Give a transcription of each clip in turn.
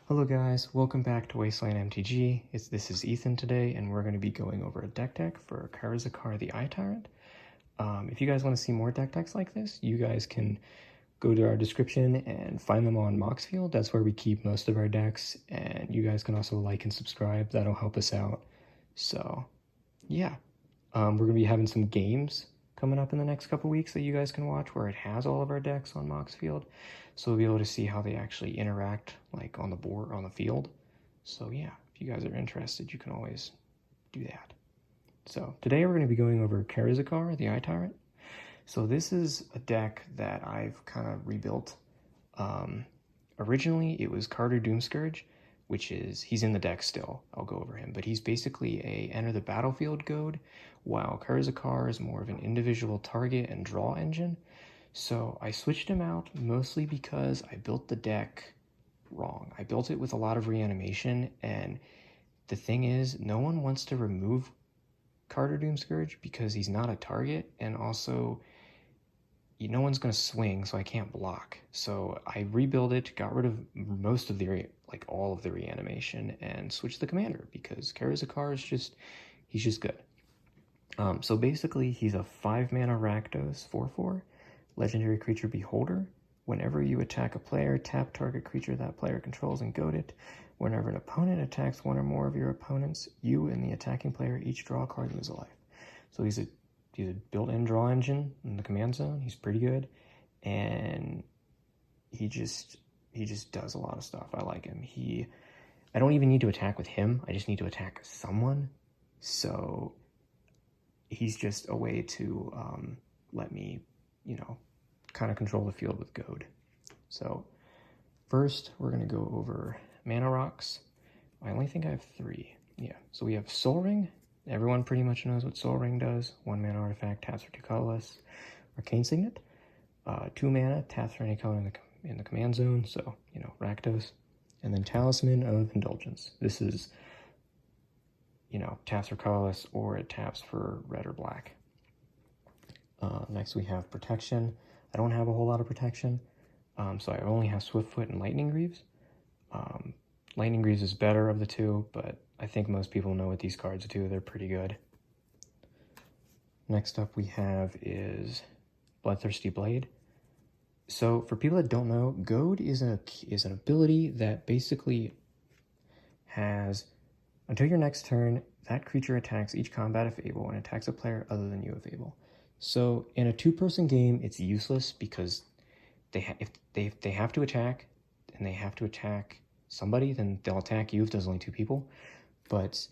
Hello guys, welcome back to Wasteland MTG. This is Ethan today, and we're going to be going over a DECH-TECH for Karazikar the Tyrant. If you guys want to see more DECH-TECHs like this, you guys can go to our description and find them on Moxfield. That's where we keep most of our decks, and you guys can also like and subscribe. That'll help us out. So, yeah. We're going to be having some games coming up in the next couple weeks that you guys can watch where it has all of our decks on Moxfield. So we'll be able to see how they actually interact like on the board, on the field. So yeah, if you guys are interested, you can always do that. So today we're going to be going over Karazikar, the Tyrant. So this is a deck that I've kind of rebuilt. Originally it was Carter Doomscourge, which is, he's in the deck still, I'll go over him, but he's basically a enter the battlefield goad, while Karazikar is more of an individual target and draw engine. So I switched him out mostly because I built the deck wrong. I built it with a lot of reanimation, and the thing is, no one wants to remove Carter Doomscourge because he's not a target, and also no one's going to swing, so I can't block. So I rebuilt it, got rid of most of the, like all of the reanimation, and switched the commander because Karazikar is just, he's just good. So basically, he's a 5-mana Rakdos 4/4, legendary creature Beholder. Whenever you attack a player, tap target creature that player controls and goad it. Whenever an opponent attacks one or more of your opponents, you and the attacking player each draw a card and lose a life. So he's a built-in draw engine in the command zone. He's pretty good, and he just does a lot of stuff. I like him. I don't even need to attack with him. I just need to attack someone. So he's just a way to let me, kind of control the field with goad. So first, we're going to go over mana rocks. I only think I have 3. Yeah, so we have Soul Ring. Everyone pretty much knows what Soul Ring does. 1-mana artifact, taps for 2 colorless. Arcane Signet. 2 mana, taps for any color in the command zone, so, Rakdos. And then Talisman of Indulgence. This is, taps for colorless, or it taps for red or black. Next we have Protection. I don't have a whole lot of protection, so I only have Swiftfoot and Lightning Greaves. Lightning Greaves is better of the two, but I think most people know what these cards do. They're pretty good. Next up we have is Bloodthirsty Blade. So for people that don't know, Goad is an ability that basically has, until your next turn, that creature attacks each combat if able and attacks a player other than you if able. So in a 2-person game, it's useless because if they have to attack, and they have to attack somebody, then they'll attack you if there's only 2 people. But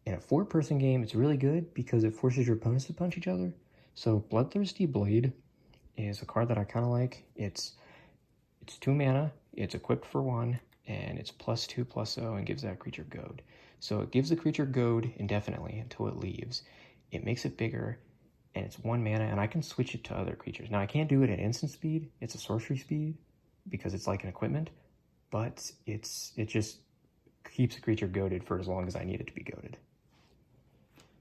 in a 4-person game, it's really good because it forces your opponents to punch each other. So Bloodthirsty Blade is a card that I kind of like. It's 2 mana, it's equipped for 1, and it's +2/+0 and gives that creature goad. So it gives the creature goad indefinitely until it leaves. It makes it bigger, and it's 1 mana, and I can switch it to other creatures. Now, I can't do it at instant speed. It's a sorcery speed because it's like an equipment, but it just keeps the creature goaded for as long as I need it to be goaded.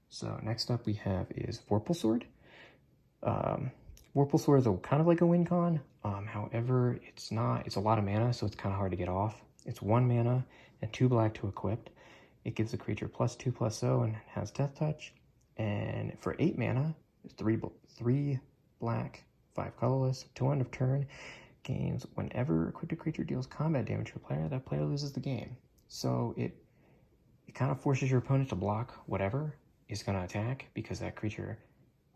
So next up we have is Vorpal Sword. Vorpal Sword is kind of like a win con. However, it's not. It's a lot of mana, so it's kind of hard to get off. It's 1 mana and 2 black to equip. It gives the creature +2/+0 and has Death Touch. And for 8 mana, it's 3 black, 5 colorless. Till end of turn, games whenever equipped creature deals combat damage to a player, that player loses the game. So it kind of forces your opponent to block whatever is going to attack because that creature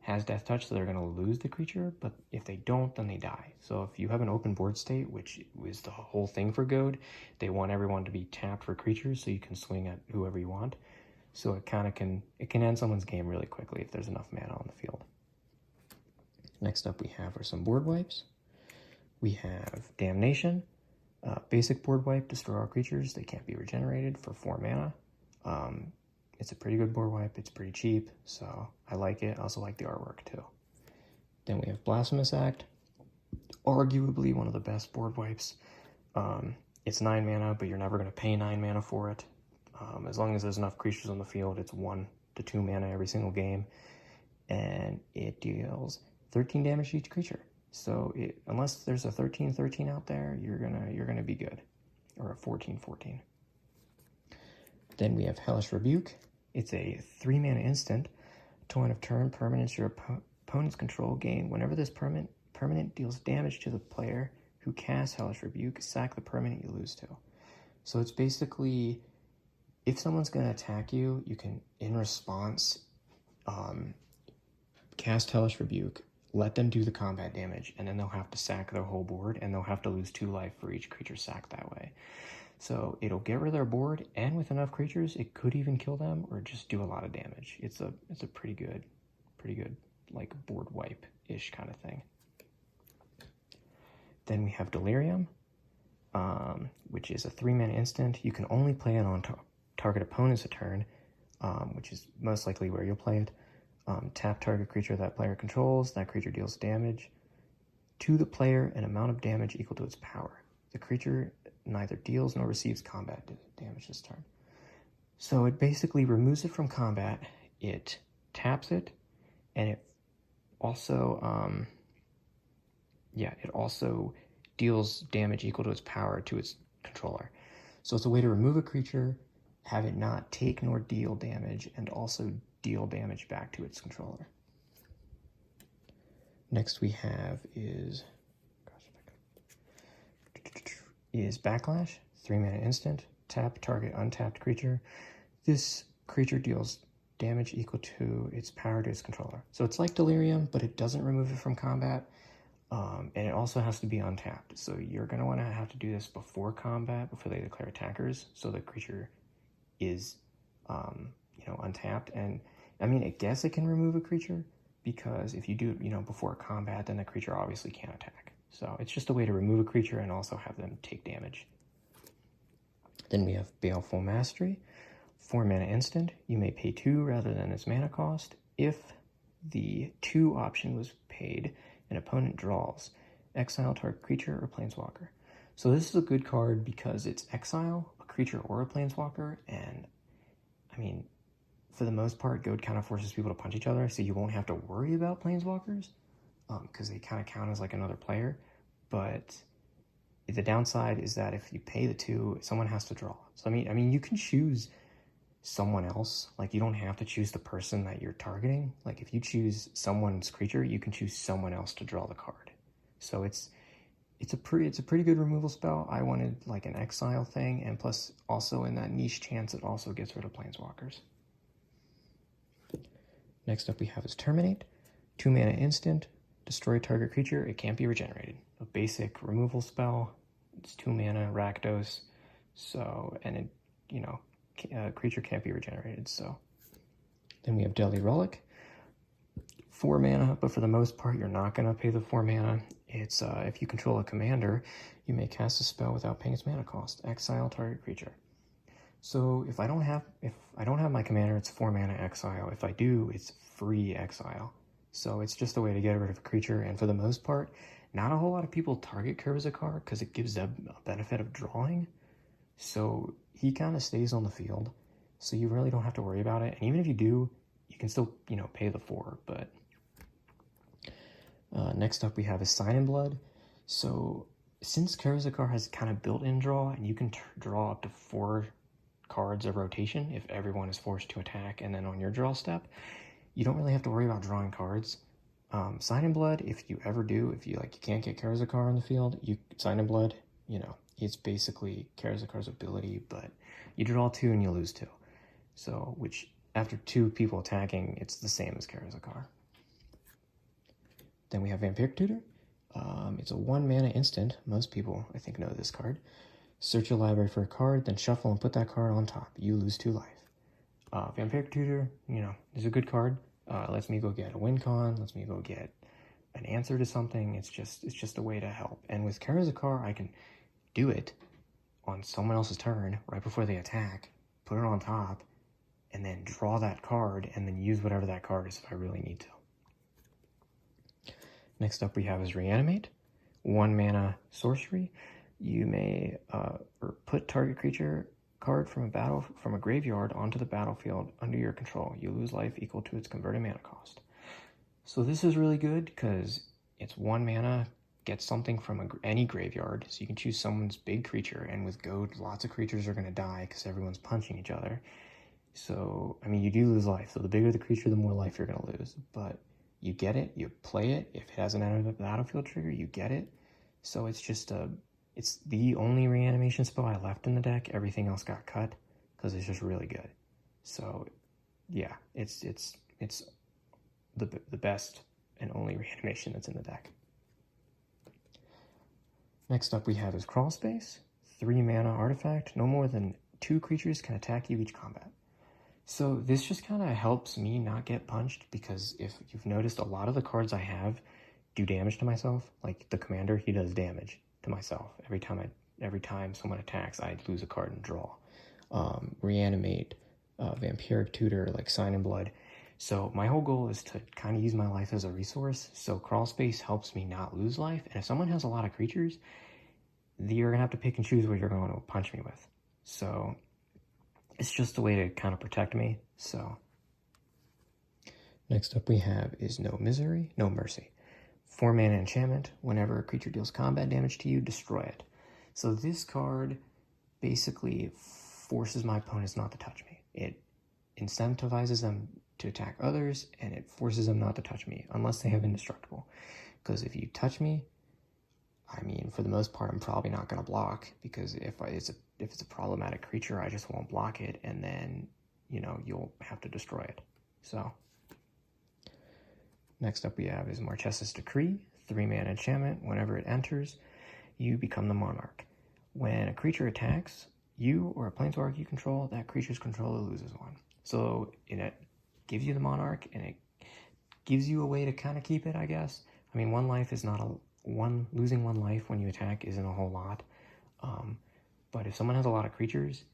has Death Touch, so they're going to lose the creature, but if they don't, then they die. So if you have an open board state, which is the whole thing for Goad, they want everyone to be tapped for creatures so you can swing at whoever you want. So it can end someone's game really quickly if there's enough mana on the field. Next up we have are some board wipes. We have Damnation. Basic board wipe, destroy all creatures. They can't be regenerated for 4 mana. It's a pretty good board wipe. It's pretty cheap, so I like it. I also like the artwork too. Then we have Blasphemous Act. Arguably one of the best board wipes. It's 9 mana, but you're never going to pay 9 mana for it. As long as there's enough creatures on the field, it's 1 to 2 mana every single game. And it deals 13 damage to each creature. So unless there's a 13/13 out there, you're gonna be good. or a 14/14. Then we have Hellish Rebuke. It's a 3-mana instant. Till end of turn, permanents your opponent's control gain. Whenever this permanent deals damage to the player who casts Hellish Rebuke, sack the permanent you lose to. So it's basically, if someone's going to attack you, you can, in response, cast Hellish Rebuke, let them do the combat damage, and then they'll have to sack their whole board, and they'll have to lose 2 life for each creature sacked that way. So it'll get rid of their board, and with enough creatures, it could even kill them or just do a lot of damage. It's a pretty good, like, board wipe-ish kind of thing. Then we have Delirium, which is a 3-mana instant. You can only play it on target opponent's turn, which is most likely where you'll play it. Tap target creature that player controls. That creature deals damage to the player, an amount of damage equal to its power. The creature neither deals nor receives combat damage this turn. So it basically removes it from combat, it taps it, and it also, it also deals damage equal to its power to its controller. So it's a way to remove a creature, have it not take nor deal damage, and also deal damage back to its controller. Next we have is Backlash, 3-mana instant, tap target untapped creature. This creature deals damage equal to its power to its controller. So it's like Delirium, but it doesn't remove it from combat, and it also has to be untapped. So you're going to want to have to do this before combat, before they declare attackers, so the creature is untapped. And I mean, I guess it can remove a creature, because if you do it, before combat, then the creature obviously can't attack. So it's just a way to remove a creature and also have them take damage. Then we have Baleful Mastery, 4-mana instant. You may pay 2 rather than its mana cost. If the 2 option was paid, an opponent draws. Exile target creature or planeswalker. So this is a good card because it's exile, a creature or a planeswalker, and I mean, for the most part, Goad kind of forces people to punch each other, so you won't have to worry about planeswalkers, because they kind of count as like another player. But the downside is that if you pay the 2, someone has to draw. So I mean, you can choose someone else. Like, you don't have to choose the person that you're targeting. Like, if you choose someone's creature, you can choose someone else to draw the card. So it's a pretty good removal spell. I wanted like an exile thing, and plus also in that niche chance it also gets rid of planeswalkers. Next up we have is Terminate, 2-mana instant, destroy target creature. It can't be regenerated. A basic removal spell. It's 2 mana, Rakdos. So, and it, creature can't be regenerated. So then we have Deadly Relic, 4 mana, but for the most part you're not going to pay the 4 mana. It's if you control a commander, you may cast a spell without paying its mana cost. Exile target creature. So if I don't have my commander, it's 4 mana exile. If I do, it's free exile. So it's just a way to get rid of a creature, and for the most part, not a whole lot of people target Karazikar because it gives them a benefit of drawing. So he kind of stays on the field, so you really don't have to worry about it. And even if you do, you can still, pay the 4, but next up we have is Sign in Blood. So since Karazikar has kind of built-in draw, and you can draw up to 4 cards of rotation if everyone is forced to attack, and then on your draw step, you don't really have to worry about drawing cards. Sign in Blood, if you ever do, if you can't get Karazikar on the field, you Sign in Blood, it's basically Karazikar's ability, but you draw 2 and you lose 2. So, which after 2 people attacking, it's the same as Karazikar. Then we have Vampiric Tutor. It's a 1-mana instant. Most people, I think, know this card. Search your library for a card, then shuffle and put that card on top. You lose 2 life. Vampiric Tutor, is a good card. Lets me go get a win con, lets me go get an answer to something. It's just a way to help. And with Karazikar, I can do it on someone else's turn right before they attack, put it on top, and then draw that card, and then use whatever that card is if I really need to. Next up we have is Reanimate, 1-mana sorcery. You may put target creature card from a graveyard onto the battlefield under your control. You lose life equal to its converted mana cost. So this is really good because it's 1 mana, get something from any graveyard. So you can choose someone's big creature, and with goad, lots of creatures are going to die because everyone's punching each other. So, I mean, you do lose life. So the bigger the creature, the more life you're going to lose. But you get it, you play it. If it has an enter the battlefield trigger, you get it. So it's just it's the only reanimation spell I left in the deck. Everything else got cut because it's just really good. So, yeah, it's the best and only reanimation that's in the deck. Next up we have is Crawl Space, 3 mana artifact. No more than 2 creatures can attack you each combat. So this just kind of helps me not get punched, because if you've noticed, a lot of the cards I have do damage to myself. Like the commander, he does damage to myself. Every time someone attacks, I lose a card and draw. Reanimate, Vampiric Tutor, like Sign in Blood. So my whole goal is to kind of use my life as a resource. So Crawl Space helps me not lose life. And if someone has a lot of creatures, you're gonna have to pick and choose what you're going to punch me with. So it's just a way to kind of protect me. So next up we have is No Mercy. 4 mana enchantment. Whenever a creature deals combat damage to you, destroy it. So this card basically forces my opponents not to touch me. It incentivizes them to attack others, and it forces them not to touch me unless they have indestructible. Because if you touch me, I mean, for the most part, I'm probably not going to block, because if it's a problematic creature, I just won't block it, and then, you know, you'll have to destroy it. So next up we have is Marchesa's Decree, 3 mana enchantment. Whenever it enters, you become the monarch. When a creature attacks you or a planeswalker you control, that creature's controller loses 1. So it gives you the monarch, and it gives you a way to kind of keep it, I guess. I mean, 1 life is not losing 1 life when you attack isn't a whole lot. But if someone has a lot of creatures,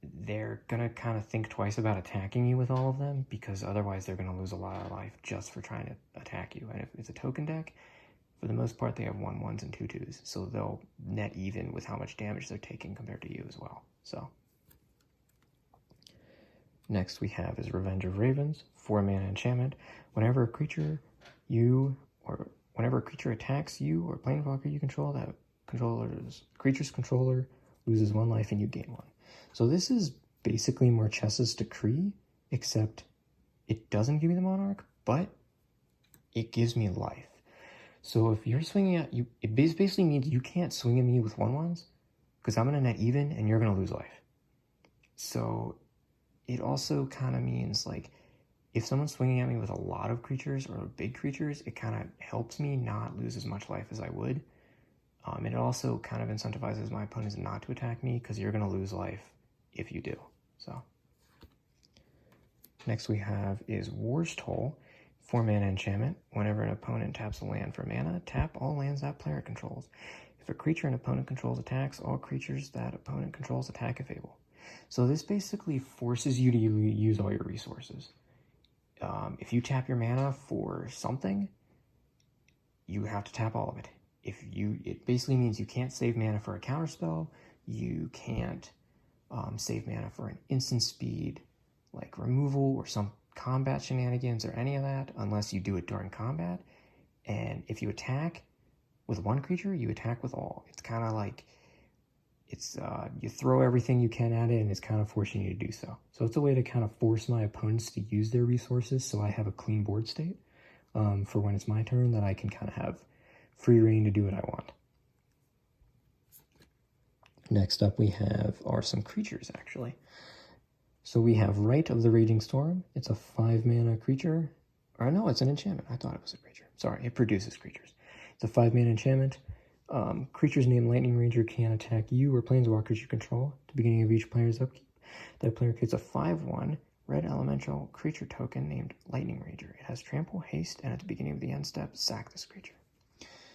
they're gonna kind of think twice about attacking you with all of them, because otherwise they're gonna lose a lot of life just for trying to attack you. And if it's a token deck, for the most part, they have 1/1s and 2/2s, so they'll net even with how much damage they're taking compared to you as well. So next we have is Revenge of Ravens, 4 mana enchantment. Whenever a creature attacks you or planeswalker you control, that creature's controller loses 1 life and you gain 1. So this is basically Marchesa's Decree, except it doesn't give me the monarch, but it gives me life. So if you're swinging at you, it basically means you can't swing at me with 1/1s, because I'm gonna net even and you're gonna lose life. So it also kind of means, like, if someone's swinging at me with a lot of creatures or big creatures, it kind of helps me not lose as much life as I would. And it also kind of incentivizes my opponents not to attack me, because you're going to lose life if you do. So next we have is War's Toll, 4 mana enchantment. Whenever an opponent taps a land for mana, tap all lands that player controls. If a creature an opponent controls attacks, all creatures that opponent controls attack if able. So this basically forces you to use all your resources. If you tap your mana for something, you have to tap all of it. It basically means you can't save mana for a counterspell, you can't save mana for an instant speed, like removal or some combat shenanigans or any of that, unless you do it during combat. And if you attack with 1 creature, you attack with all. It's kind of like, you throw everything you can at it, and it's kind of forcing you to do so. So it's a way to kind of force my opponents to use their resources, so I have a clean board state for when it's my turn, that I can kind of have free reign to do what I want. Next up we are some creatures, actually. So we have Rite of the Raging Storm. It's a 5 mana creature. Or no, it's an enchantment. I thought it was a creature. Sorry, it produces creatures. It's a 5 mana enchantment. Creatures named Lightning Ranger can attack you or planeswalkers you control at the beginning of each player's upkeep. That player creates a 5/1 red elemental creature token named Lightning Ranger. It has trample, haste, and at the beginning of the end step, sack this creature.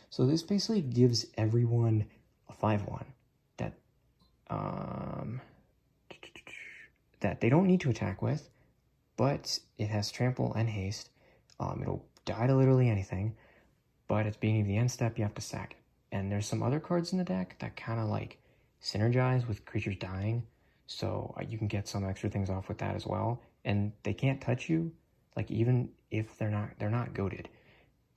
So this basically gives everyone a 5/1 that they don't need to attack with, but it has trample and haste. It'll die to literally anything, but at the beginning of the end step, you have to sack it. And there's some other cards in the deck that kind of like synergize with creatures dying, so you can get some extra things off with that as well. And they can't touch you, like even if they're not goated.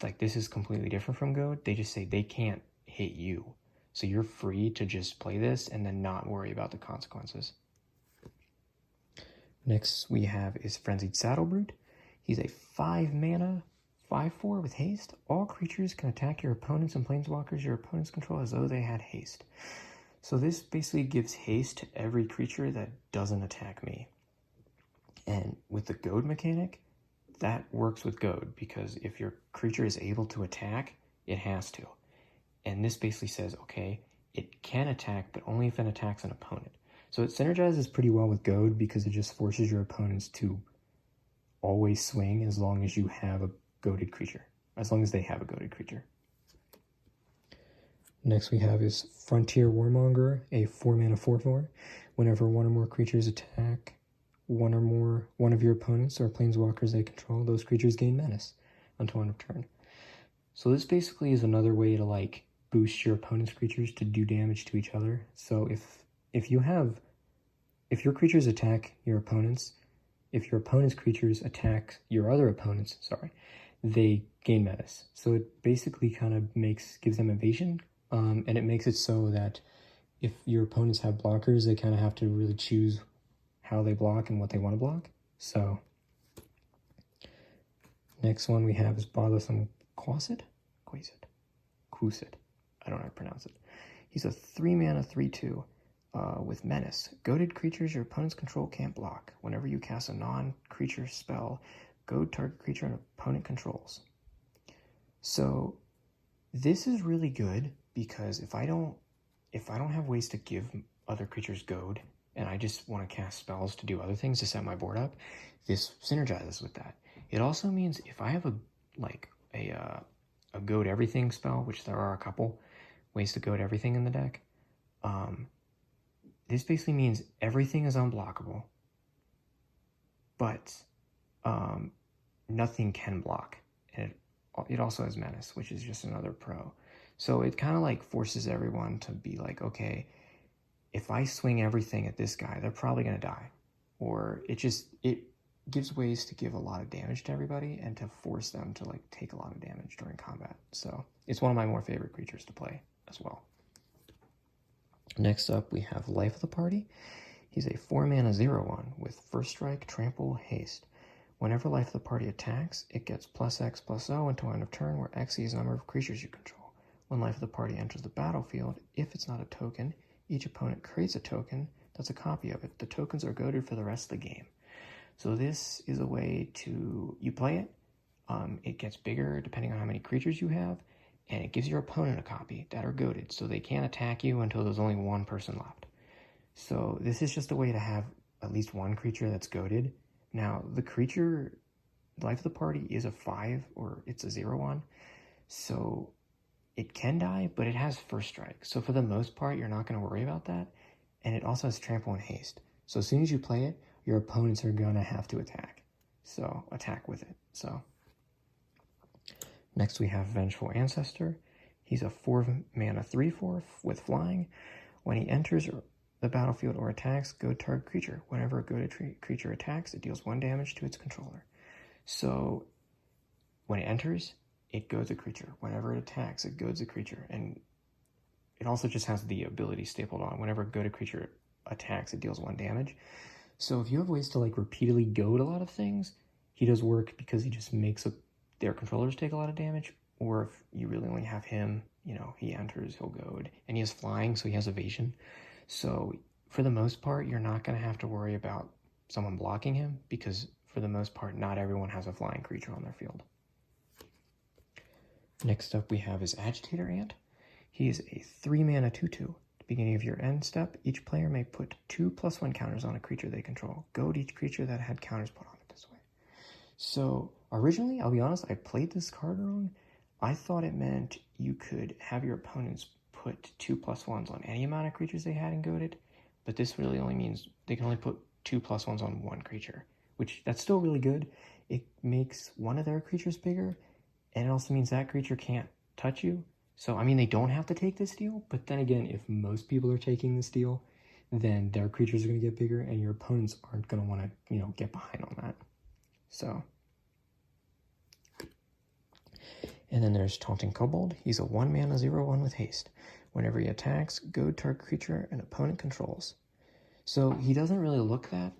like, this is completely different from goad. They just say they can't hit you. So you're free to just play this and then not worry about the consequences. Next we have is Frenzied Saddlebrute. He's a 5 mana, 5/4 with haste. All creatures can attack your opponents and planeswalkers your opponents control as though they had haste. So this basically gives haste to every creature that doesn't attack me. And with the goad mechanic, that works with goad, because if your creature is able to attack, it has to. And this basically says, okay, it can attack, but only if it attacks an opponent. So it synergizes pretty well with goad because it just forces your opponents to always swing as long as you have a goaded creature, as long as they have a goaded creature. Next we have is Frontier Warmonger, a 4 mana 4/4. Whenever one or more creatures attack one of your opponents or planeswalkers they control, those creatures gain menace until end of turn. So this basically is another way to like boost your opponent's creatures to do damage to each other. So if your creatures attack your opponents, if your opponent's creatures attack your other opponents, they gain menace. So it basically kind of gives them evasion, and it makes it so that if your opponents have blockers, they kind of have to really choose how they block and what they want to block. So next one we have is Bothersome Quasit. I don't know how to pronounce it. He's a 3 mana 3/2 with menace. Goaded creatures your opponent's control can't block. Whenever you cast a non-creature spell, goad target creature an opponent controls. So this is really good because if I don't have ways to give other creatures goad and I just want to cast spells to do other things to set my board up, this synergizes with that. It also means if I have a goad everything spell, which there are a couple ways to goad everything in the deck, this basically means everything is unblockable, but nothing can block. And it also has menace, which is just another pro. So it kind of like forces everyone to be like, okay, if I swing everything at this guy, they're probably going to die. Or it gives ways to give a lot of damage to everybody and to force them to like take a lot of damage during combat. So it's one of my more favorite creatures to play as well. Next up, we have Life of the Party. He's a 4 mana 0/1 with First Strike, Trample, Haste. Whenever Life of the Party attacks, it gets +X/+0 until end of turn, where X is the number of creatures you control. When Life of the Party enters the battlefield, if it's not a token, each opponent creates a token that's a copy of it. The tokens are goaded for the rest of the game. So this is a way to, you play it, it gets bigger depending on how many creatures you have, and it gives your opponent a copy that are goaded, so they can't attack you until there's only one person left. So this is just a way to have at least one creature that's goaded. Now, the creature, Life of the Party is a 5, or it's a 0/1, so it can die, but it has First Strike. So for the most part, you're not going to worry about that, and it also has Trample and Haste. So as soon as you play it, your opponents are going to have to attack. So attack with it. So next we have Vengeful Ancestor. He's a 4 mana 3/4 with flying. When he enters the battlefield or attacks, goad target creature. Whenever a goaded creature attacks, it deals 1 damage to its controller. So when it enters, it goads a creature. Whenever it attacks, it goads a creature. And it also just has the ability stapled on. Whenever a goaded creature attacks, it deals 1 damage. So if you have ways to like repeatedly goad a lot of things, he does work because he just makes their controllers take a lot of damage. Or if you really only have him, he enters, he'll goad. And he has flying, so he has evasion. So for the most part, you're not going to have to worry about someone blocking him, because for the most part, not everyone has a flying creature on their field. Next up we have is Agitator Ant. He is a 3 mana 2/2. At the beginning of your end step, each player may put 2 +1 counters on a creature they control. Goad each creature that had counters put on it this way. So originally, I'll be honest, I played this card wrong. I thought it meant you could have your opponents put 2 +1s on any amount of creatures they had in goaded, but this really only means they can only put 2 +1s on one creature, which that's still really good. It makes one of their creatures bigger, and it also means that creature can't touch you. So, I mean, they don't have to take this deal, but then again, if most people are taking this deal, then their creatures are going to get bigger, and your opponents aren't going to want to, get behind on that. So, And then there's Taunting Kobold. He's a 1-mana 0/1 with haste. Whenever he attacks, goad target creature an opponent controls. So he doesn't really look that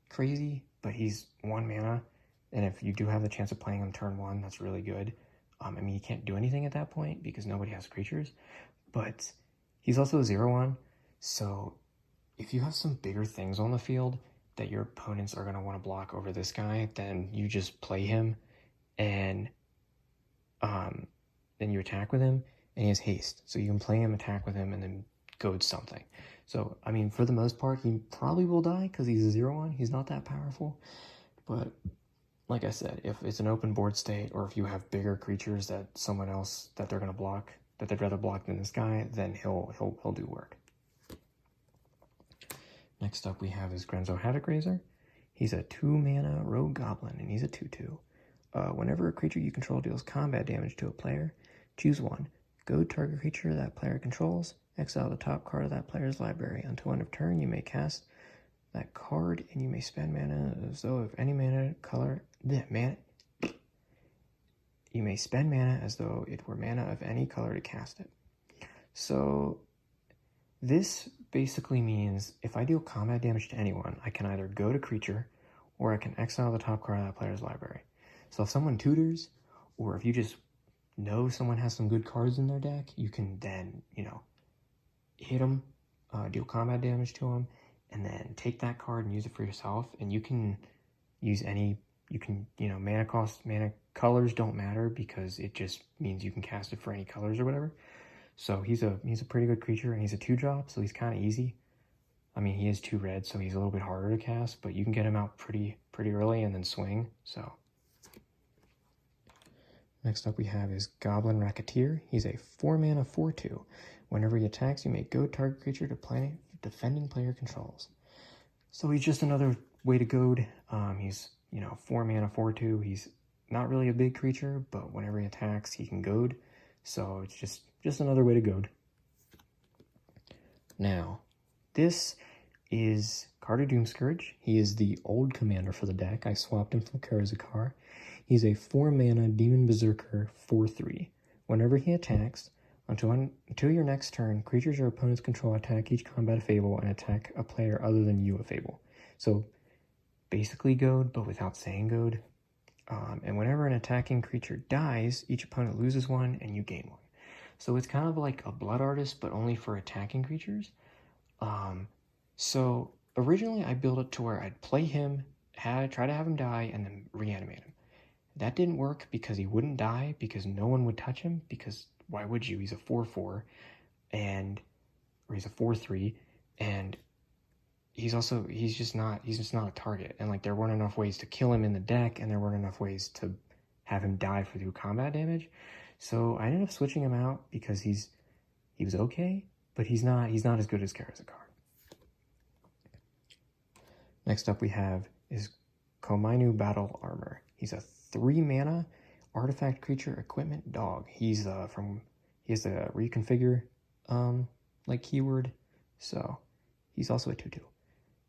crazy, but he's 1 mana, and if you do have the chance of playing him turn 1, that's really good. I mean, he can't do anything at that point because nobody has creatures, but he's also a 0/1, so if you have some bigger things on the field that your opponents are going to want to block over this guy, then you just play him, and then you attack with him, and he has haste, so you can play him, attack with him, and then goad something. So, I mean, for the most part, he probably will die because he's a 0/1. He's not that powerful. But, like I said, if it's an open board state, or if you have bigger creatures that someone else, that they're going to block, that they'd rather block than this guy, then he'll do work. Next up, we have is Grenzo Hattigrazer. He's a 2-mana rogue goblin, and he's a 2/2. Whenever a creature you control deals combat damage to a player, choose one. Goad target creature that player controls. Exile the top card of that player's library. Until end of turn, you may cast that card, and you may spend mana as though if any mana color... You may spend mana as though it were mana of any color to cast it. So, this basically means if I deal combat damage to anyone, I can either goad a creature, or I can exile the top card of that player's library. So if someone tutors, or if you just know someone has some good cards in their deck, you can then, hit them, deal combat damage to them, and then take that card and use it for yourself. And you can use mana cost, mana colors don't matter because it just means you can cast it for any colors or whatever. So he's a pretty good creature, and he's a 2-drop, so he's kind of easy. I mean, he is 2 red, so he's a little bit harder to cast, but you can get him out pretty early and then swing, so. Next up we have is Goblin Racketeer. He's a 4-mana 4/2. Whenever he attacks, you may goad target creature to defending player controls. So he's just another way to goad. He's 4-mana 4/2. He's not really a big creature, but whenever he attacks, he can goad. So it's just another way to goad. Now, this is Carter Doomscourge. He is the old commander for the deck. I swapped him for Karazikar. He's a 4-mana Demon Berserker 4/3. Whenever he attacks, until your next turn, creatures your opponents control attack each combat of Fable and attack a player other than you of Fable. So basically goad, but without saying goad. And whenever an attacking creature dies, each opponent loses 1 and you gain 1. So it's kind of like a Blood Artist, but only for attacking creatures. So originally I built it to where I'd play him, try to have him die, and then reanimate him. That didn't work because he wouldn't die, because no one would touch him, because why would you? He's a 4/4, or he's a 4/3, and he's just not a target. And like there weren't enough ways to kill him in the deck, and there weren't enough ways to have him die through combat damage. So I ended up switching him out because he was okay, but he's not as good as Karazikar. Next up we have is Komainu Battle Armor. He's a 3-mana artifact creature equipment dog. He has a reconfigure keyword, so he's also a 2/2.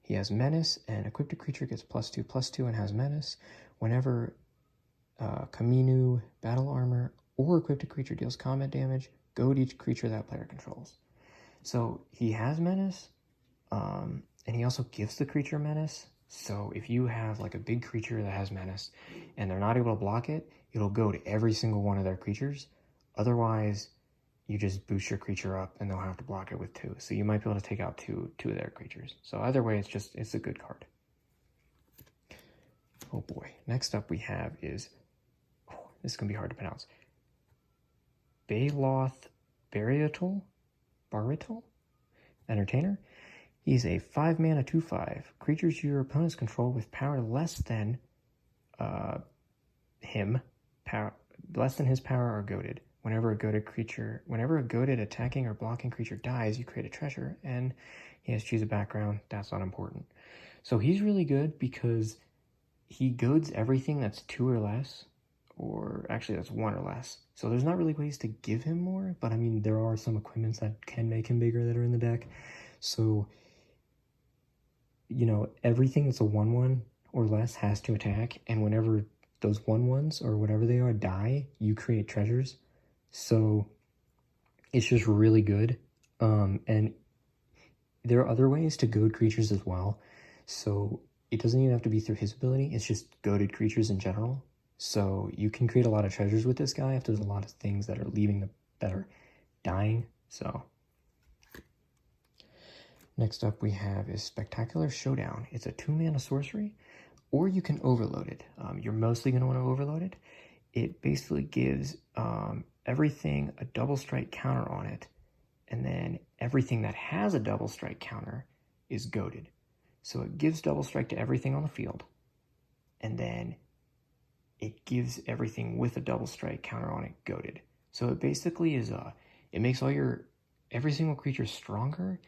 He has menace, and equipped creature gets +2/+2 and has menace. Whenever Komainu Battle Armor or equipped creature deals combat damage, goad each creature that player controls. So he has menace, and he also gives the creature menace. So if you have like a big creature that has menace and they're not able to block it, it'll go to every single one of their creatures. Otherwise, you just boost your creature up and they'll have to block it with 2. So you might be able to take out two of their creatures. So either way, it's a good card. Oh boy. Next up we have is, this is going to be hard to pronounce, Baloth Bariatul Entertainer. He's a 5-mana 2/5. Creatures your opponents control with power less than his power are goaded. Whenever a goaded attacking or blocking creature dies, you create a treasure, and he has choose a background. That's not important. So he's really good because he goads everything that's 2 or less, or actually that's 1 or less. So there's not really ways to give him more, but I mean, there are some equipments that can make him bigger that are in the deck. So, everything that's a 1/1 or less has to attack, and whenever those 1/1s or whatever they are die, you create treasures. So it's just really good. And there are other ways to goad creatures as well. So it doesn't even have to be through his ability. It's just goaded creatures in general. So you can create a lot of treasures with this guy if there's a lot of things that are that are dying. So next up we have is Spectacular Showdown. It's a 2-mana sorcery, or you can overload it. You're mostly going to want to overload it. It basically gives everything a double strike counter on it, and then everything that has a double strike counter is goaded. So it gives double strike to everything on the field, and then it gives everything with a double strike counter on it goaded. So it basically is it makes every single creature stronger,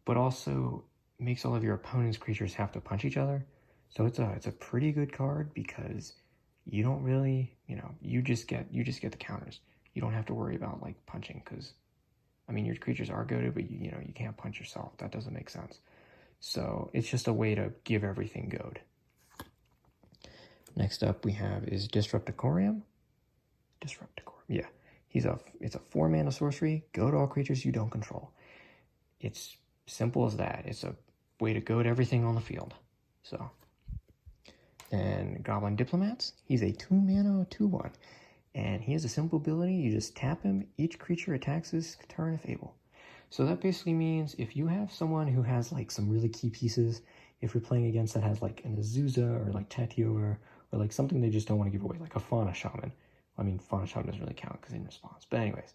but also makes all of your opponent's creatures have to punch each other. So it's a pretty good card because you don't really, you just get the counters. You don't have to worry about like punching because, I mean, your creatures are goaded, but you can't punch yourself. That doesn't make sense. So it's just a way to give everything goad. Next up we have is Disrupticorium. Yeah. It's a 4-mana sorcery. Goad all creatures you don't control. It's simple as that. It's a way to goad everything on the field. So, and Goblin Diplomats. He's a 2-mana 2/1. And he has a simple ability. You just tap him. Each creature attacks this turn if able. So that basically means if you have someone who has like some really key pieces, if you're playing against that has like an Azusa or like Tatyova or like something they just don't want to give away, like a Fauna Shaman. I mean, Fauna Shaman doesn't really count because in response. But anyways,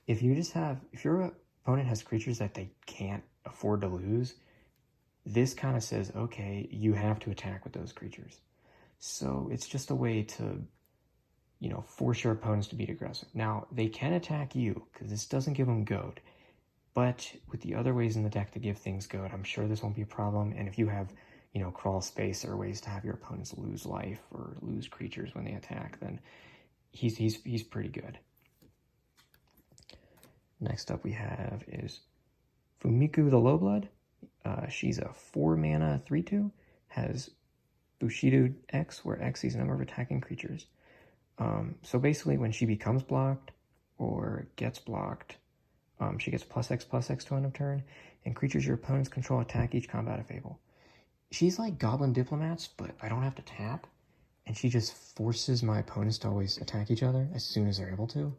if your opponent has creatures that they can't afford to lose, this kind of says, okay, you have to attack with those creatures. So it's just a way to, force your opponents to be aggressive. Now, they can attack you because this doesn't give them goad. But with the other ways in the deck to give things goad, I'm sure this won't be a problem. And if you have, crawl space or ways to have your opponents lose life or lose creatures when they attack, then he's pretty good. Next up we have is Fumiku the Lowblood. She's a 4-mana 3/2, has Bushido X, where X is the number of attacking creatures. So basically when she becomes blocked or gets blocked, she gets +X/+X to end of turn, and creatures your opponents control attack each combat if able. She's like Goblin Diplomats, but I don't have to tap, and she just forces my opponents to always attack each other as soon as they're able to.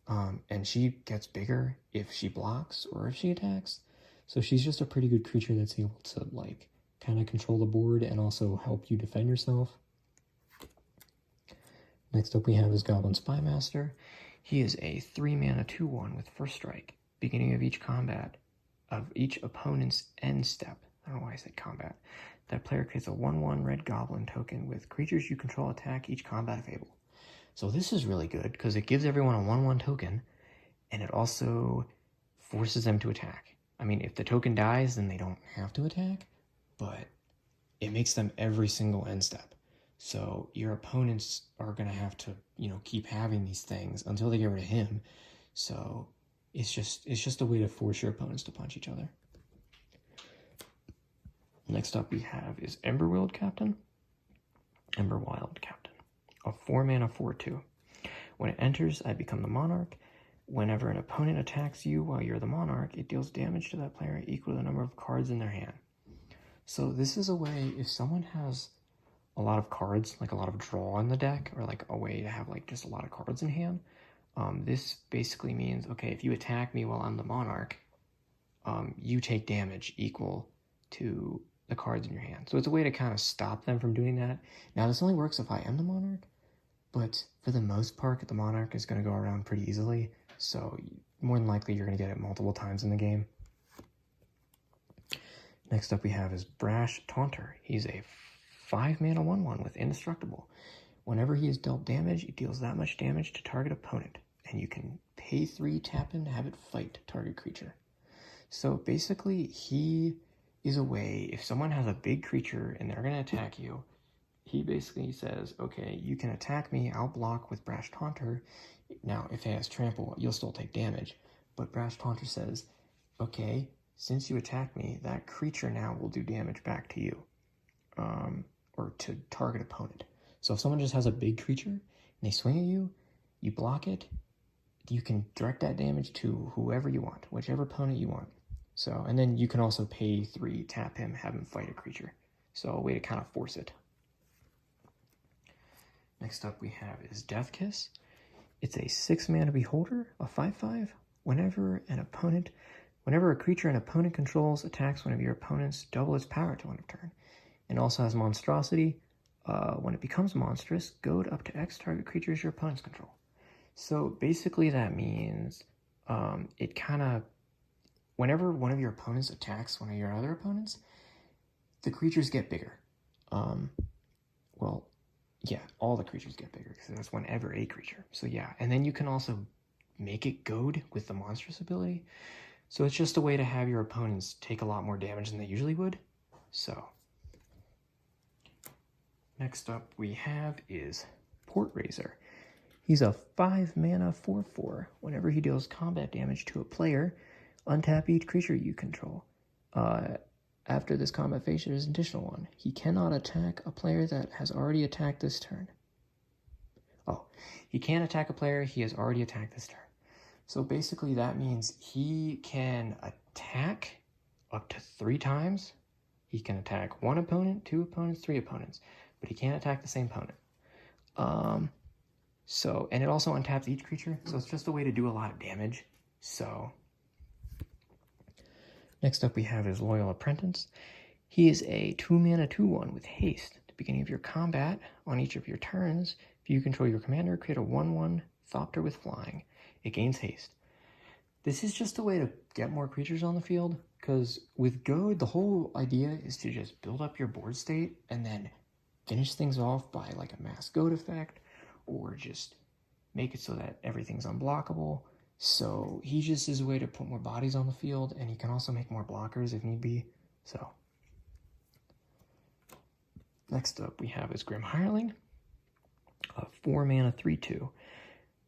And she gets bigger if she blocks or if she attacks. So she's just a pretty good creature that's able to like kind of control the board and also help you defend yourself. Next up we have is Goblin Spymaster. He is a 3-mana 2/1 with first strike. Beginning of each combat of each opponent's end step. I don't know why I said combat. That player creates a 1/1 red goblin token with creatures you control attack each combat if able. So this is really good because it gives everyone a 1/1 token, and it also forces them to attack. I mean, if the token dies, then they don't have to attack, but it makes them every single end step. So your opponents are going to have to, keep having these things until they get rid of him. So it's just a way to force your opponents to punch each other. Next up we have is Emberwild Captain. Emberwild Captain. A 4-mana 4/2. When it enters, I become the monarch. Whenever an opponent attacks you while you're the monarch, it deals damage to that player equal to the number of cards in their hand. So this is a way, if someone has a lot of cards, like a lot of draw in the deck, or like a way to have like just a lot of cards in hand, this basically means, okay, if you attack me while I'm the monarch, you take damage equal to the cards in your hand. So it's a way to kind of stop them from doing that. Now this only works if I am the monarch, but for the most part, the monarch is going to go around pretty easily. So more than likely, you're going to get it multiple times in the game. Next up we have is Brash Taunter. He's a 5-mana 1/1 with Indestructible. Whenever he is dealt damage, it deals that much damage to target opponent, and you can pay 3, tap him to have it fight target creature. So basically, he is a way, if someone has a big creature and they're going to attack you, he basically says, okay, you can attack me, I'll block with Brash Taunter. Now, if it has Trample, you'll still take damage, but Brash Taunter says, okay, since you attack me, that creature now will do damage back to you, or to target opponent. So if someone just has a big creature and they swing at you, you block it, you can direct that damage to whoever you want, whichever opponent you want. So, and then you can also pay 3, tap him, have him fight a creature. So a way to kind of force it. Next up we have is Death Kiss. It's a 6-mana beholder, a 5/5. Whenever a creature an opponent controls attacks one of your opponents, double its power to end of turn. It also has monstrosity. When it becomes monstrous, goad up to X target creatures your opponents control. So basically that means it kind of, whenever one of your opponents attacks one of your other opponents, the creatures get bigger. Well, yeah, all the creatures get bigger, because that's whenever a creature. So yeah, and then you can also make it goad with the monstrous ability. So it's just a way to have your opponents take a lot more damage than they usually would. So next up we have is Port Razor. He's a 5-mana 4/4. Whenever he deals combat damage to a player, untap each creature you control. After this combat phase, there's an additional one. He cannot attack a player that has already attacked this turn. Oh, he can't attack a player he has already attacked this turn. So basically that means he can attack up to 3 times. He can attack 1 opponent, 2 opponents, 3 opponents, but he can't attack the same opponent. And it also untaps each creature, so it's just a way to do a lot of damage. So next up we have is Loyal Apprentice. He is a 2-mana 2/1 with haste. At the beginning of your combat, on each of your turns, if you control your commander, create a 1/1 Thopter with flying. It gains haste. This is just a way to get more creatures on the field, because with Goad, the whole idea is to just build up your board state and then finish things off by like a mass Goad effect, or just make it so that everything's unblockable. So he just is a way to put more bodies on the field, and he can also make more blockers if need be. So next up we have is Grim Hireling, a 4-mana 3/2.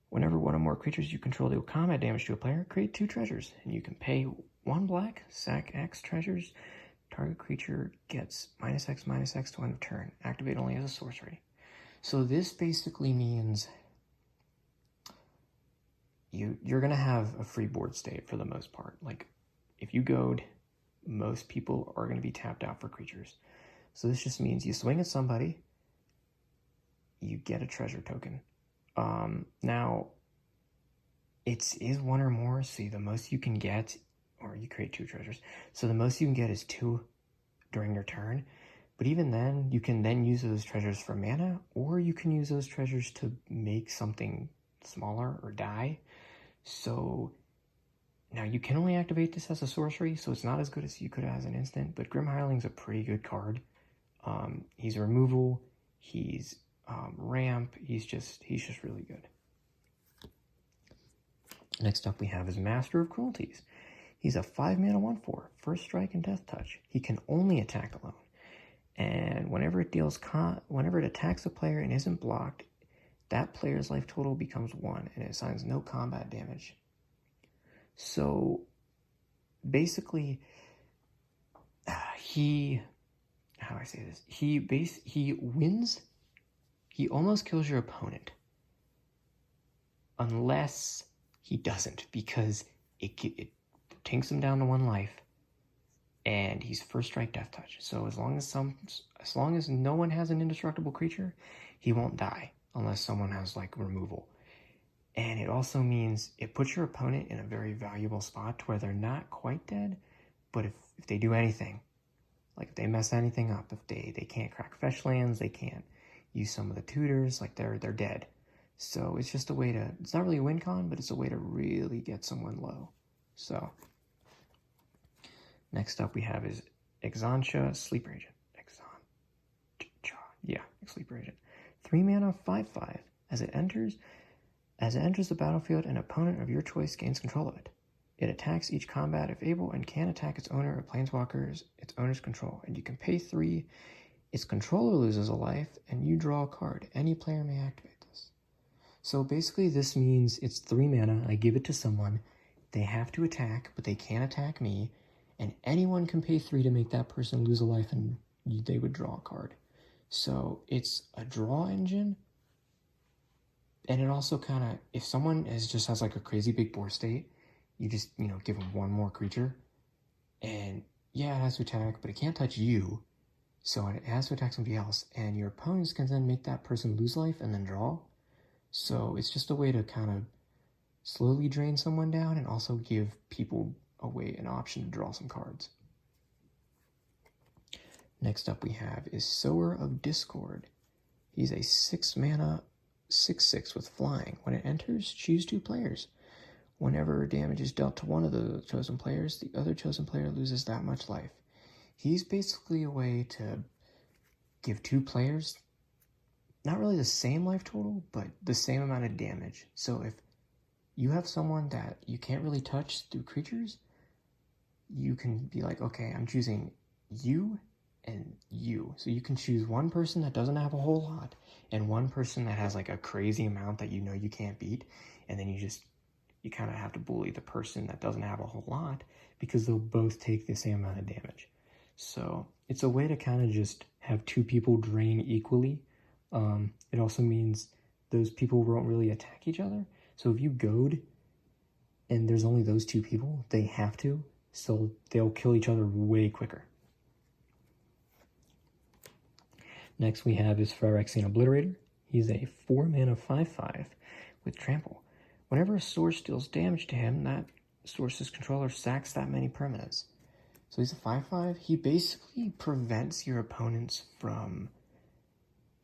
Whenever one or more creatures you control deal combat damage to a player, create 2 treasures, and you can pay 1 black, sack X treasures. Target creature gets -X/-X to end of turn. Activate only as a sorcery. So this basically means you're going to have a free board state for the most part. Like, if you goad, most people are going to be tapped out for creatures. So this just means you swing at somebody, you get a treasure token. Now, it is 1 or more, so the most you can get, or you create 2 treasures, so the most you can get is 2 during your turn. But even then, you can then use those treasures for mana, or you can use those treasures to make something smaller or die. So now you can only activate this as a sorcery, so it's not as good as you could as an instant, but Grim Hireling's a pretty good card. He's removal, he's ramp, he's just really good. Next up we have is Master of Cruelties. He's a 5-mana 1/4, first strike and death touch. He can only attack alone. And whenever it attacks a player and isn't blocked, that player's life total becomes 1, and it assigns no combat damage. So basically, he wins. He almost kills your opponent, unless he doesn't, because it tinks him down to 1 life, and he's first strike death touch. So as long as no one has an indestructible creature, he won't die unless someone has like removal. And it also means it puts your opponent in a very valuable spot to where they're not quite dead, but if they do anything, like if they mess anything up, if they can't crack fetch lands, they can't use some of the tutors, like they're dead. So it's just a way to, it's not really a win con, but it's a way to really get someone low. So next up we have is Exantia, Sleeper Agent. Sleeper Agent. 3-mana 5/5. As it enters the battlefield, an opponent of your choice gains control of it. It attacks each combat if able, and can attack its owner or planeswalkers its owner's control. And you can pay 3. Its controller loses a life, and you draw a card. Any player may activate this. So basically this means it's 3 mana, I give it to someone, they have to attack, but they can't attack me, and anyone can pay 3 to make that person lose a life, and they would draw a card. So it's a draw engine, and it also kind of, if someone just has like a crazy big board state, you just, give them one more creature, and yeah, it has to attack, but it can't touch you, so it has to attack somebody else, and your opponents can then make that person lose life and then draw. So it's just a way to kind of slowly drain someone down and also give people an option to draw some cards. Next up we have is Sower of Discord. He's a 6 mana, 6/6 with flying. When it enters, choose 2 players. Whenever damage is dealt to one of the chosen players, the other chosen player loses that much life. He's basically a way to give 2 players not really the same life total, but the same amount of damage. So if you have someone that you can't really touch through creatures, you can be like, okay, I'm choosing you and you. So you can choose one person that doesn't have a whole lot and one person that has like a crazy amount that you can't beat, and then you kind of have to bully the person that doesn't have a whole lot because they'll both take the same amount of damage. So it's a way to kind of just have 2 people drain equally. It also means those people won't really attack each other. So if you goad and there's only those 2 people, they have to, so they'll kill each other way quicker. Next we have is Phyrexian Obliterator. He's a 4 mana 5/5 with trample. Whenever a source deals damage to him, that source's controller sacks that many permanents. So he's a 5/5. He basically prevents your opponents from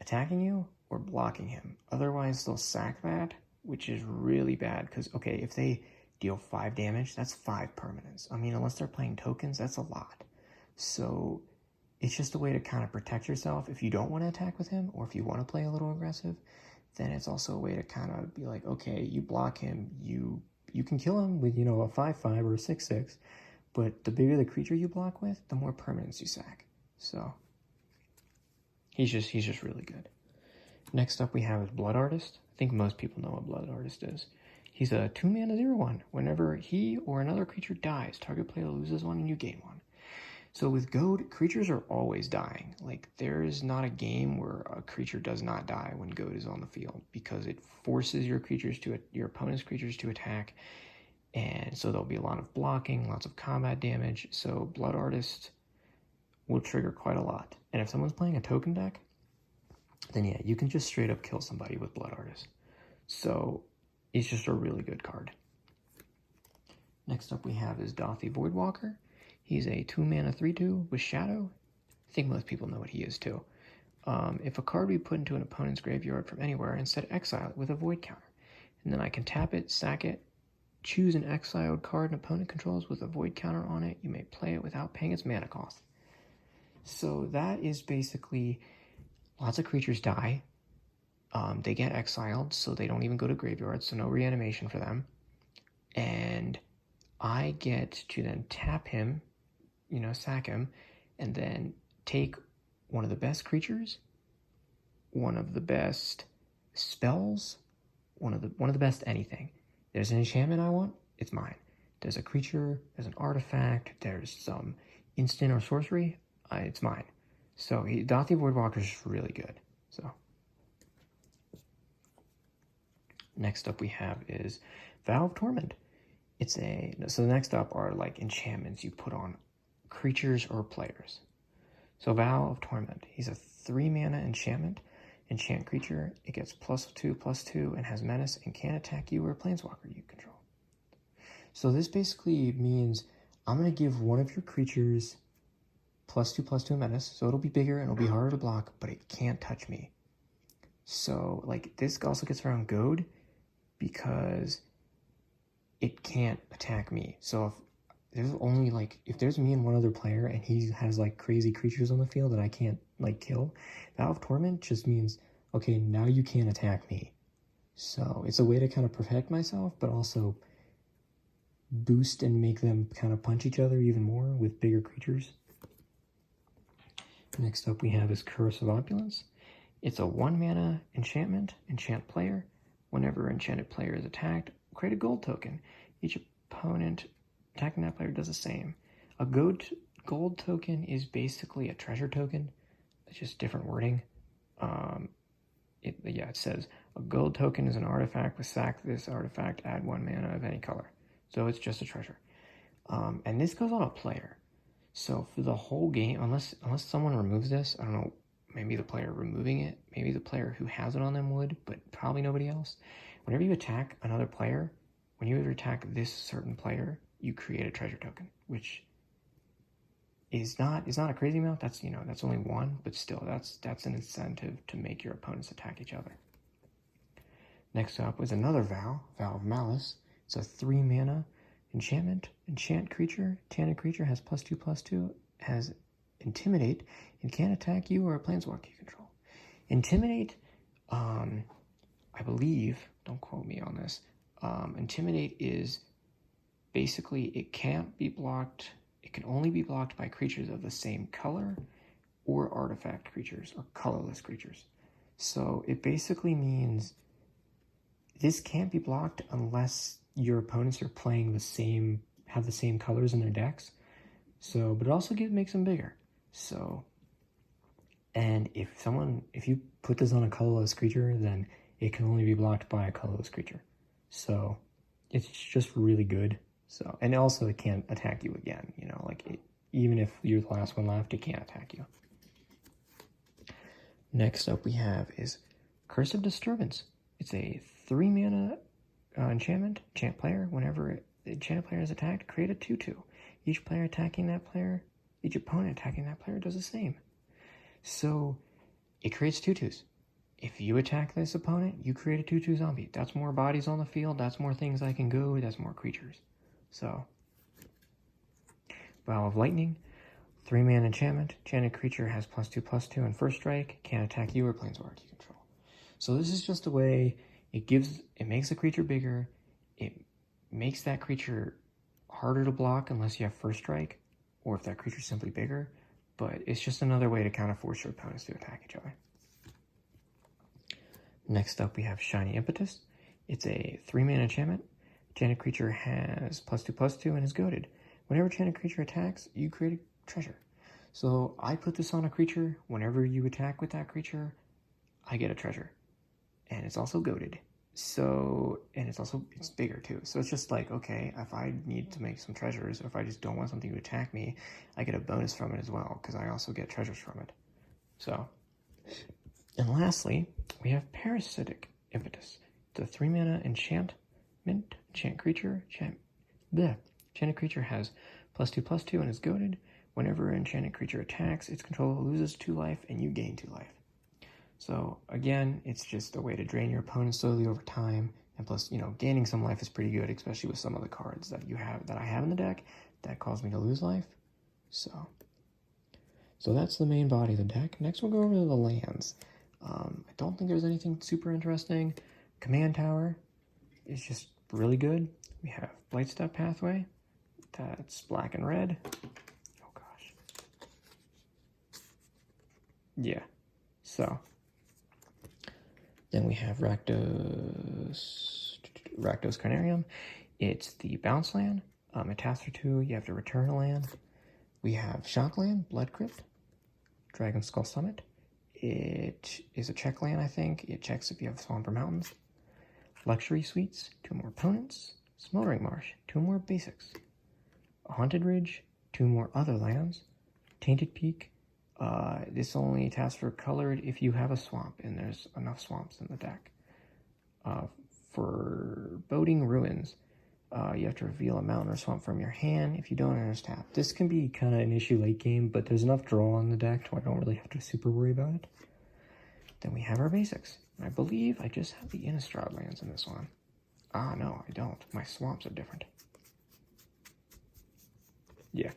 attacking you or blocking him. Otherwise, they'll sack that, which is really bad because, okay, if they deal 5 damage, that's 5 permanents. I mean, unless they're playing tokens, that's a lot. So it's just a way to kind of protect yourself if you don't want to attack with him, or if you want to play a little aggressive, then it's also a way to kind of be like, okay, you block him, you can kill him with, a 5/5 or a 6/6, but the bigger the creature you block with, the more permanents you sack. So he's just really good. Next up we have is Blood Artist. I think most people know what Blood Artist is. He's a 2 mana 0/1. Whenever he or another creature dies, target player loses 1 and you gain 1. So with Goad, creatures are always dying. Like, there's not a game where a creature does not die when Goad is on the field, because it forces your opponent's creatures to attack, and so there'll be a lot of blocking, lots of combat damage. So Blood Artist will trigger quite a lot. And if someone's playing a token deck, then yeah, you can just straight up kill somebody with Blood Artist. So it's just a really good card. Next up we have is Dauthi Voidwalker. He's a 2 mana 3/2 with Shadow. I think most people know what he is too. If a card be put into an opponent's graveyard from anywhere, instead exile it with a void counter. And then I can tap it, sack it, choose an exiled card an opponent controls with a void counter on it. You may play it without paying its mana cost. So that is basically, lots of creatures die. They get exiled, so they don't even go to graveyards, so no reanimation for them. And I get to then tap him, sack him, and then take one of the best creatures, one of the best spells, one of the best anything. There's an enchantment I want, it's mine. There's a creature, there's an artifact, there's some instant or sorcery, it's mine. So Dauthi Voidwalker is really good. So next up we have is Vow of Torment. So next up are like enchantments you put on creatures or players. So Vow of Torment, he's a 3 mana enchantment. Enchant creature, it gets +2/+2 and has menace and can attack you or a planeswalker you control. So this basically means I'm going to give one of your creatures +2/+2 menace, so it'll be bigger and it'll be harder to block, but it can't touch me. So like this also gets around Goad because it can't attack me. So if there's me and one other player and he has like crazy creatures on the field that I can't like kill, Vow of Torment just means, okay, now you can't attack me. So it's a way to kind of protect myself, but also boost and make them kind of punch each other even more with bigger creatures. Next up we have is Curse of Opulence. It's a 1 mana enchantment, enchant player. Whenever enchanted player is attacked, create a gold token. Each opponent attacking that player does the same. A gold token is basically a treasure token. It's just different wording. It says a gold token is an artifact. With sack this artifact, add 1 mana of any color. So it's just a treasure. And this goes on a player. So for the whole game, unless someone removes this, I don't know, maybe the player removing it, maybe the player who has it on them would, but probably nobody else. Whenever you attack another player, when you attack this certain player, you create a treasure token, which is not a crazy amount. That's that's only 1, but still that's an incentive to make your opponents attack each other. Next up is another Vow of Malice. It's a 3 mana enchantment. Enchant creature. Enchanted creature has +2/+2, has Intimidate, and can't attack you or a planeswalker you control. Intimidate, I believe, don't quote me on this, Intimidate is basically it can't be blocked. It can only be blocked by creatures of the same color or artifact creatures or colorless creatures. So it basically means this can't be blocked unless your opponents are playing have the same colors in their decks. So, but it also makes them bigger. So, and if you put this on a colorless creature, then it can only be blocked by a colorless creature. So it's just really good. So, and also it can't attack you again, even if you're the last one left, it can't attack you. Next up we have is Curse of Disturbance. It's a 3 mana enchantment. Enchant player. Whenever the enchanted player is attacked, create a 2/2. Each opponent attacking that player does the same. So it creates 2/2s. If you attack this opponent, you create a 2/2 zombie. That's more bodies on the field. That's more things I can go. That's more creatures. So, Vow of Lightning, 3 mana enchantment. Enchanted creature has +2/+2 and first strike. Can't attack you or planeswalker you control. So this is just a way it makes the creature bigger. It makes that creature harder to block unless you have first strike, or if that creature's simply bigger. But it's just another way to kind of force your opponents to attack each other. Next up we have Shiny Impetus. It's a 3 mana enchantment. Enchanted creature has +2/+2 and is goaded. Whenever enchanted creature attacks, you create a treasure. So I put this on a creature. Whenever you attack with that creature, I get a treasure. And it's also goaded. So, and it's bigger too. So it's just like, okay, if I need to make some treasures, or if I just don't want something to attack me, I get a bonus from it as well, because I also get treasures from it. So, and lastly, we have Parasitic Impetus. It's a 3 mana enchantment. Enchant creature. Enchanted creature has +2/+2 and is goaded. Whenever an enchanted creature attacks, its controller loses 2 life and you gain 2 life. So again, it's just a way to drain your opponent slowly over time, and plus, gaining some life is pretty good, especially with some of the cards that I have in the deck that cause me to lose life. So that's the main body of the deck. Next, we'll go over to the lands. I don't think there's anything super interesting. Command Tower is just really good. We have Blightstep Pathway. That's black and red. Oh gosh. Yeah. So then we have Rakdos Carnarium. It's the bounce land. It taps for 2. You have to return a land. We have Shockland, Blood Crypt, Dragon Skull Summit. It is a check land, I think. It checks if you have Swamp or Mountains. Luxury Suites, 2 more opponents. Smoldering Marsh, 2 more basics. Haunted Ridge, 2 more other lands. Tainted Peak. This only taps for colored if you have a swamp, and there's enough swamps in the deck. For Boding Ruins, you have to reveal a mountain or swamp from your hand. If you don't, enter tap. This can be kind of an issue late game, but there's enough draw on the deck so I don't really have to super worry about it. Then we have our basics. I believe I just have the Innistrad lands in this one. No, I don't. My swamps are different. Yeah.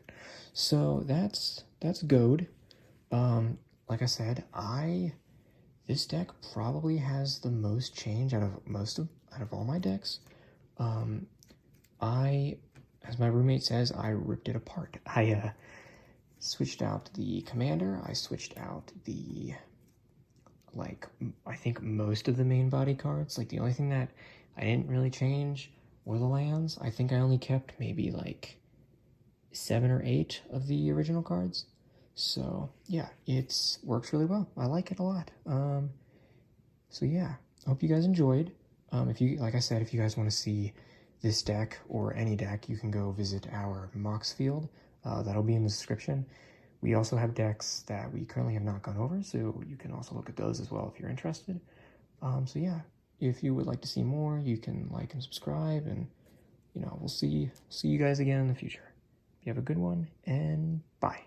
So that's goad. Like I said, this deck probably has the most change out of all my decks. As my roommate says, I ripped it apart. I switched out the commander. I switched out I think most of the main body cards. Like, the only thing that I didn't really change were the lands. I think I only kept maybe 7 or 8 of the original cards. So yeah, it's works really well. I like it a lot. So yeah, I hope you guys enjoyed. If you, like I said, if you guys want to see this deck or any deck, you can go visit our Mox field. That'll be in the description. We also have decks that we currently have not gone over, so you can also look at those as well if you're interested. So yeah, if you would like to see more, you can like and subscribe, and we'll see you guys again in the future. You have a good one, and bye.